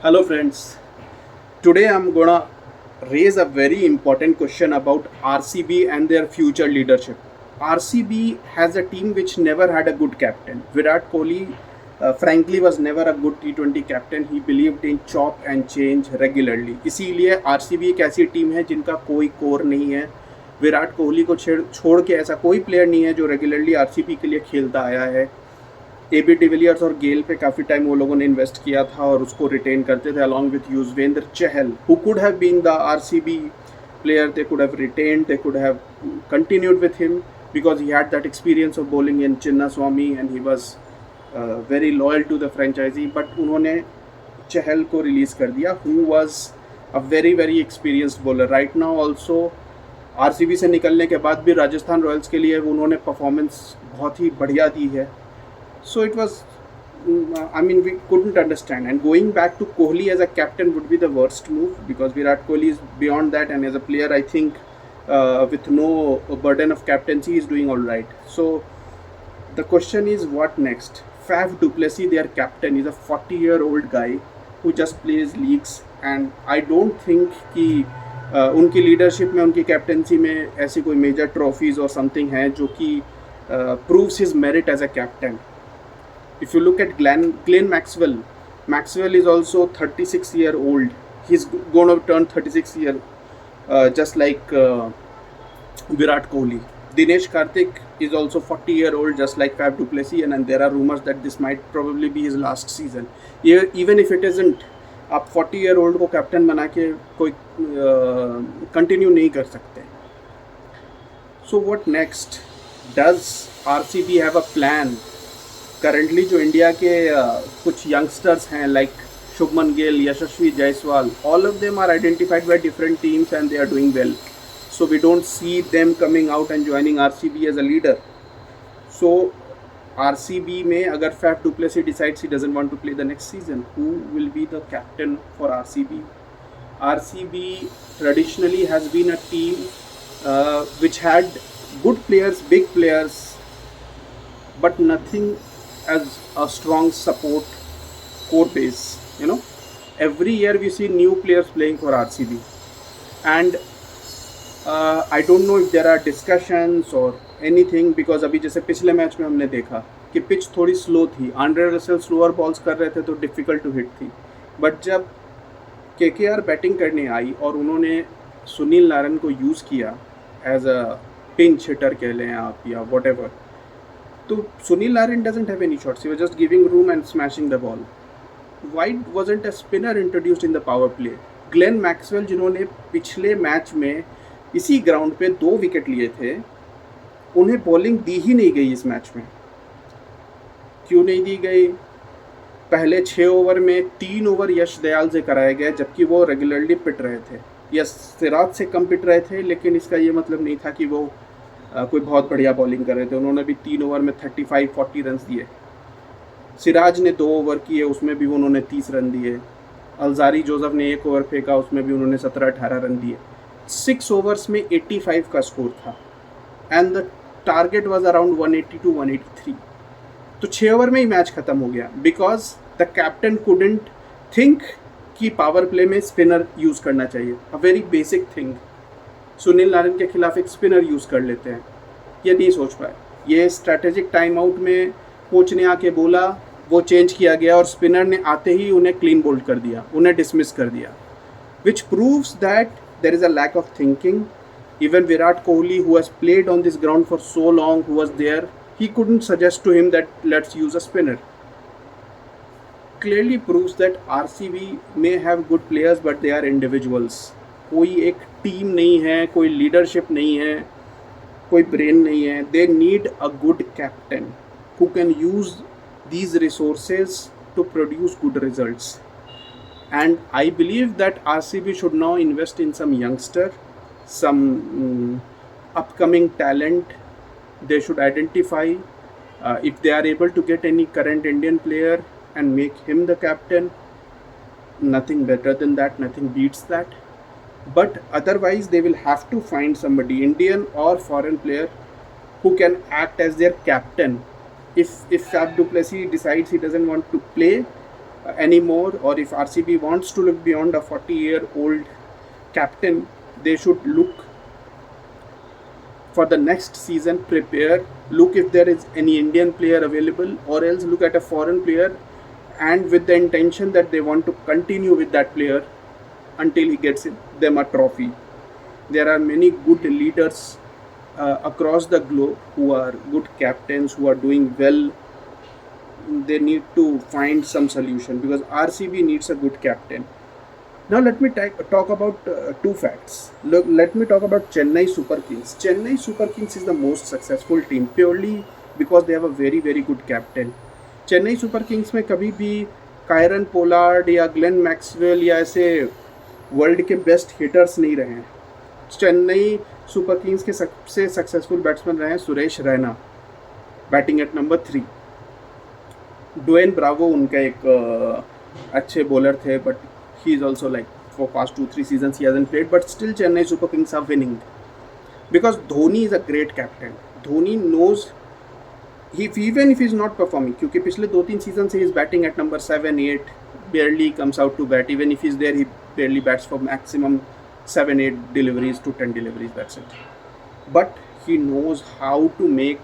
Hello, friends. Today I'm gonna raise a very important question about RCB and their future leadership. RCB has a team which never had a good captain. Virat Kohli, frankly, was never a good T20 captain. He believed in chop and change regularly. इसीलिए RCB एक ऐसी team है जिनका कोई core नहीं है. विराट कोहली को छोड़ के ऐसा कोई प्लेयर नहीं है जो रेगुलरली आरसीबी के लिए खेलता आया है. एबी डिविलियर्स और गेल पे काफ़ी टाइम वो लोगों ने इन्वेस्ट किया था और उसको रिटेन करते थे along with Yuzvendra Chahal who could have been the RCB player. They could have retained, they could have continued with him because he had that experience of bowling in Chinnaswamy and he was very loyal to the franchisee. But उन्होंने चहल को release कर दिया who was a very very experienced bowler. Right now also RCB से निकलने के बाद भी Rajasthan Royals के लिए उन्होंने परफॉर्मेंस बहुत ही बढ़िया दी है. So it was, we couldn't understand. And going back to Kohli as a captain would be the worst move because Virat Kohli is beyond that. And as a player, I think with no burden of captaincy, is doing all right. So the question is, what next? Faf du Plessis, their captain, is a 40-year-old guy who just plays leagues. And I don't think कि उनकी leadership में उनकी captaincy में ऐसी कोई major trophies और something है जो कि proves his merit as a captain. If you look at Glenn Maxwell, Maxwell is also 36-year-old. He's going to turn 36 year, just like Virat Kohli. Dinesh Karthik is also 40-year-old, just like Faf du Plessis, and there are rumors that this might probably be his last season. Even if it isn't, आप 40-year-old को captain बना के कोई continue नहीं कर सकते. So what next? Does RCB have a plan? Currently जो India के कुछ यंगस्टर्स हैं like Shubman Gill, Yashasvi Jaiswal, all of them are identified by different teams and they are doing well. So we don't see them coming out and joining RCB as a leader. So RCB में अगर Faf du Plessis decides he doesn't want to play the next season, who will be the captain for RCB? RCB traditionally has been a team which had good players, big players, but nothing as a strong support core base. Every year we see new players playing for RCB, and I don't know if there are discussions or anything because अभी जैसे पिछले match में हमने देखा कि pitch थोड़ी slow थी. Andre Russell slower balls कर रहे थे तो डिफ़िकल्ट टू हिट थी. बट जब केकेआर बैटिंग करने आई और उन्होंने सुनील नारायण को यूज़ किया एज अ पिंच हिटर कह लें आप या वॉट एवर, तो Sunil Narine doesn't have any shots. He was just giving room and smashing the ball. Why wasn't a spinner introduced in the power play? Glenn Maxwell जिन्होंने पिछले match में इसी ground पे 2 विकेट लिए थे, उन्हें bowling दी ही नहीं गई इस मैच में. क्यों नहीं दी गई? पहले 6 ओवर में 3 ओवर यश दयाल से कराए गए जबकि वो रेगुलरली पिट रहे थे. यस, सिराज से कम पिट रहे थे, लेकिन इसका ये मतलब नहीं था कि वो कोई बहुत बढ़िया बॉलिंग कर रहे थे. उन्होंने भी 3 ओवर में 35-40 रन दिए. सिराज ने 2 ओवर किए, उसमें भी उन्होंने 30 रन दिए. अलजारी जोसेफ ने 1 ओवर फेंका, उसमें भी उन्होंने 17-18 रन दिए. 6 ओवर्स में 85 का स्कोर था and the target was around 180 to 183. तो 6 ओवर में ही मैच ख़त्म हो गया because the captain couldn't think कि पावर प्ले में स्पिनर यूज़ करना चाहिए. A very basic thing. Sunil Narayan के खिलाफ एक स्पिनर यूज़ कर लेते हैं, ये नहीं सोच पाए. ये स्ट्रैटेजिक टाइम आउट में कोच ने आके बोला, वो चेंज किया गया और स्पिनर ने आते ही उन्हें क्लीन बोल्ड कर दिया, उन्हें डिसमिस कर दिया, which proves that there is a lack of thinking. Even Virat Kohli who has played on this ground for so long, who was there, he couldn't suggest to him that let's use a spinner. Clearly proves that RCB may have good players but they are individuals. कोई एक team नहीं है, कोई leadership नहीं है, कोई brain नहीं है. They need a good captain who can use these resources to produce good results. And I believe that RCB should now invest in some youngster, some upcoming talent. They should identify if they are able to get any current Indian player and make him the captain. Nothing better than that, nothing beats that. But otherwise they will have to find somebody, Indian or foreign player, who can act as their captain. If Faf du Plessis decides he doesn't want to play, anymore, or if RCB wants to look beyond a 40-year-old captain, they should look for the next season, prepare, look if there is any Indian player available, or else look at a foreign player, and with the intention that they want to continue with that player until he gets them a trophy. There are many good leaders across the globe who are good captains, who are doing well. They need to find some solution because RCB needs a good captain. Now let me talk about two facts. Look, let me talk about Chennai Super Kings. Chennai Super Kings is the most successful team purely because they have a very very good captain. Chennai Super Kings में कभी भी Kieron Pollard या Glenn Maxwell या ऐसे world के best hitters नहीं रहे हैं. चेन्नई सुपर किंग्स के सबसे सक्सेसफुल बैट्समैन रहे हैं Suresh Raina, batting at number 3. Dwayne Bravo उनका एक अच्छे बॉलर थे, but he is also like for past 2-3 seasons he hasn't played, but still Chennai Super Kings are winning because Dhoni is a great captain. Dhoni knows even if he's not performing, क्योंकि पिछले 2-3 season से he is batting at number 7-8, barely comes out to bat. Even if he's there, he barely bats for maximum 7-8 deliveries to 10 deliveries, that's it. But he knows how to make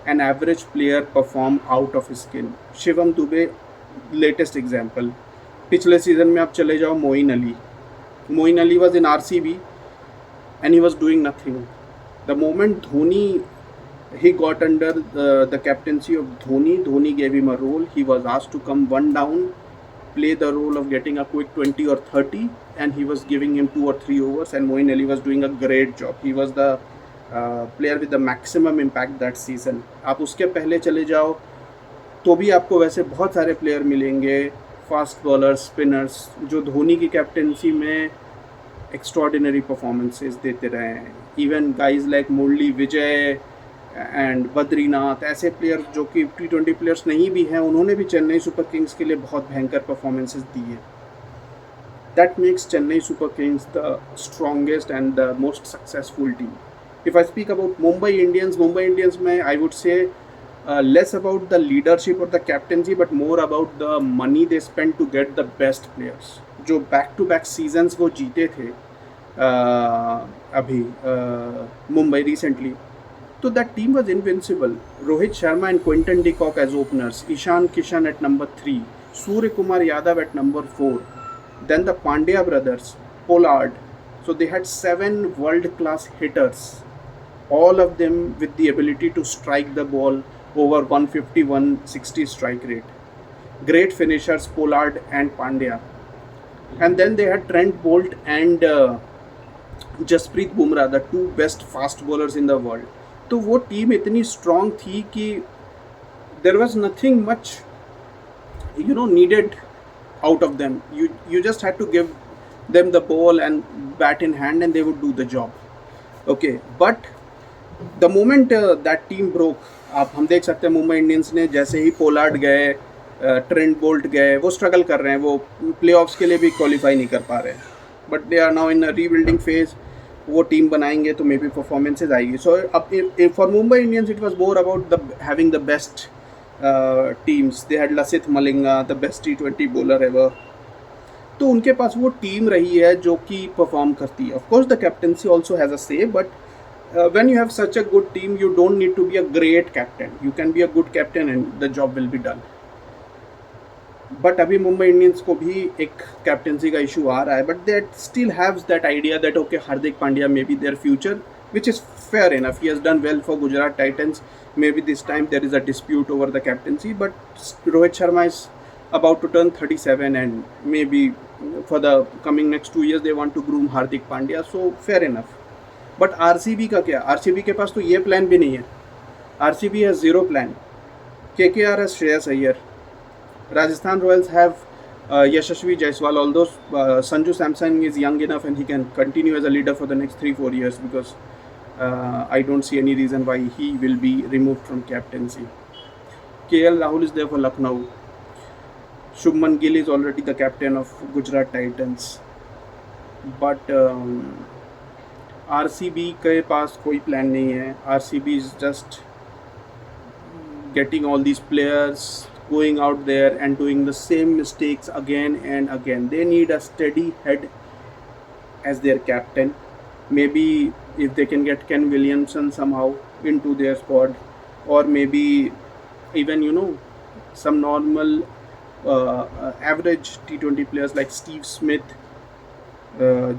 an average player perform out of his skin. Shivam Dube, latest example. पिछले season में आप चले जाओ Moeen Ali was in RCB and he was doing nothing. The moment he got under the captaincy of Dhoni gave him a role. He was asked to come one down, play the role of getting a quick 20 or 30, and he was giving him 2 or 3 overs, and Moeen Ali was doing a great job. He was the player with the maximum impact that season. आप उसके पहले चले जाओ तो भी आपको वैसे बहुत सारे प्लेयर मिलेंगे, फास्ट बॉलर्स, स्पिनर्स, जो धोनी की कैप्टनसी में एक्स्ट्रॉर्डिनरी परफॉर्मेंसेस देते रहे हैं. Even guys like Murali Vijay and Badrinath, ऐसे प्लेयर जो कि T20 प्लेयर्स नहीं भी हैं, उन्होंने भी चेन्नई सुपर किंग्स के लिए बहुत भयंकर परफॉर्मेंसेस दी है. That makes Chennai Super Kings the strongest and the most successful team. If I speak about Mumbai Indians में I would say less about the leadership or the captaincy, but more about the money they spent to get the best players. जो back to back seasons वो जीते थे अभी Mumbai recently, तो that team was invincible. Rohit Sharma and Quinton de Kock as openers, Ishan Kishan at number 3, Surya Kumar Yadav at number 4, then the Pandya brothers, Pollard. So they had 7 world class hitters, all of them with the ability to strike the ball over 150-160 strike rate. Great finishers, Pollard and Pandya. And then they had Trent Bolt and Jasprit Bumrah, the 2 best fast bowlers in the world. तो वो team इतनी strong थी कि there was nothing much needed out of them. You just had to give them the ball and bat in hand and they would do the job. Okay, but the moment that team broke, आप हम देख सकते हैं Mumbai Indians ने जैसे ही Pollard गए, Trent Boult गए, वो स्ट्रगल कर रहे हैं, वो प्लेऑफ्स के लिए भी क्वालिफाई नहीं कर पा रहे हैं. But they are now in rebuilding phase. वो टीम बनाएंगे तो मे बी परफॉर्मेंसेज आएगी. सो अब for Mumbai Indians it was more about the having the best teams. They had Lasith Malinga, the best T20 bowler ever. तो उनके पास वो टीम रही है जो कि परफॉर्म करती है. Of course the captaincy also has a से, but when you have such a good team, you don't need to be a great captain. You can be a good captain and the job will be done. But अभी Mumbai Indians को भी एक captaincy का issue आ रहा है, but they still have that idea that okay, Hardik Pandya may be their future, which is fair enough. He has done well for Gujarat Titans. Maybe this time there is a dispute over the captaincy, but Rohit Sharma is about to turn 37 and maybe for the coming next 2 years they want to groom Hardik Pandya, so fair enough. But RCB का क्या? RCB के पास तो ये plan भी नहीं है. RCB has 0 plan. KKR has Shreyas Iyer. Rajasthan Royals have Yashasvi Jaiswal, although Sanju Samson is young enough and he can continue as a leader for the next 3-4 years because I don't see any reason why he will be removed from captaincy. KL Rahul is there for Lucknow. Shubman Gill is already the captain of Gujarat Titans. But RCB के पास कोई plan नहीं है. RCB is just getting all these players, going out there and doing the same mistakes again and again. They need a steady head as their captain. Maybe if they can get Ken Williamson somehow into their squad, or maybe even some normal average T20 players like Steve Smith,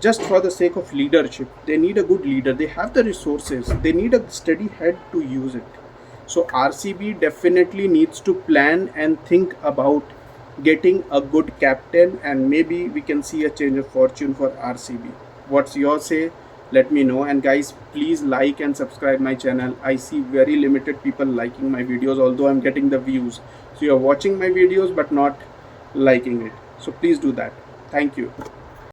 just for the sake of leadership. They need a good leader. They have the resources. They need a steady head to use it. So RCB definitely needs to plan and think about getting a good captain, and maybe we can see a change of fortune for RCB. What's your say? Let me know. And guys, please like and subscribe my channel. I see very limited people liking my videos, although I'm getting the views. So you're watching my videos but not liking it. So please do that. Thank you.